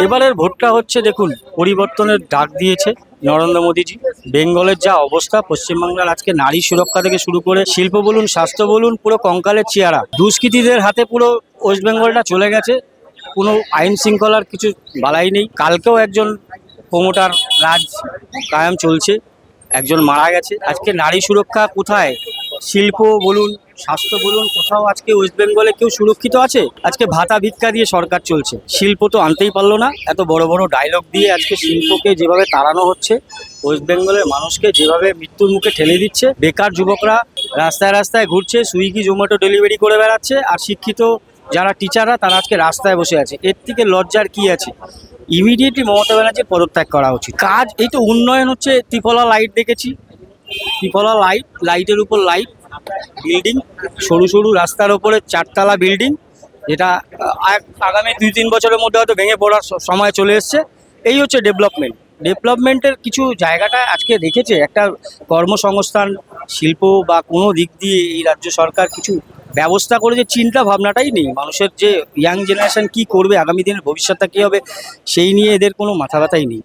এবারের ভোটটা হচ্ছে, দেখুন, পরিবর্তনের ডাক দিয়েছে নরেন্দ্র মোদীজি। বেঙ্গলের যা অবস্থা, পশ্চিমবাংলার আজকে নারী সুরক্ষা থেকে শুরু করে শিল্প বলুন, স্বাস্থ্য বলুন, পুরো কঙ্কালের চেহারা। দুষ্কৃতীদের হাতে পুরো ওয়েস্ট বেঙ্গলটা চলে গেছে। কোনো আইন শৃঙ্খলার কিছু বালাই নেই। কালকেও একজন প্রমোটার রাজ কায়াম চলছে, একজন মারা গেছে। আজকে নারী সুরক্ষা কোথায়? শিল্প বলুন, স্বাস্থ্য বলুন, কোথাও আজকে ওয়েস্ট বেঙ্গলে কেউ সুরক্ষিত আছে? আজকে ভাতা ভিক্ষা দিয়ে সরকার চলছে। শিল্প তো আনতেই পারলো না। এত বড় বড় ডায়লগ দিয়ে আজকে শিল্পকে যেভাবে তাড়ানো হচ্ছে, ওয়েস্ট বেঙ্গলের মানুষকে যেভাবে মৃত্যুর মুখে ঠেলে দিচ্ছে, বেকার যুবকরা রাস্তায় রাস্তায় ঘুরছে, সুইগি জোম্যাটো ডেলিভারি করে বেড়াচ্ছে, আর শিক্ষিত যারা টিচাররা তারা আজকে রাস্তায় বসে আছে। এর থেকে লজ্জার কি আছে? ইমিডিয়েটলি মমতা ব্যানার্জির পদত্যাগ করা উচিত। কাজ এই তো উন্নয়ন হচ্ছে। ত্রিফলা লাইট দেখেছি, ত্রিফলা লাইটের উপর লাইট, বিল্ডিং, সরু সরু রাস্তার ওপরে চারতলা বিল্ডিং, যেটা আগামী 2-3 বছরের মধ্যে হয়তো ভেঙে পড়ার সময় চলে এসছে। এই হচ্ছে ডেভেলপমেন্টের কিছু জায়গাটা আজকে রেখেছে। একটা কর্মসংস্থান, শিল্প বা কোনো দিক দিয়ে এই রাজ্য সরকার কিছু ব্যবস্থা করে, যে চিন্তা ভাবনাটাই নেই মানুষের, যে ইয়াং জেনারেশন কি করবে, আগামী দিনের ভবিষ্যৎটা কী হবে, সেই নিয়ে এদের কোনো মাথা ব্যথাই নেই।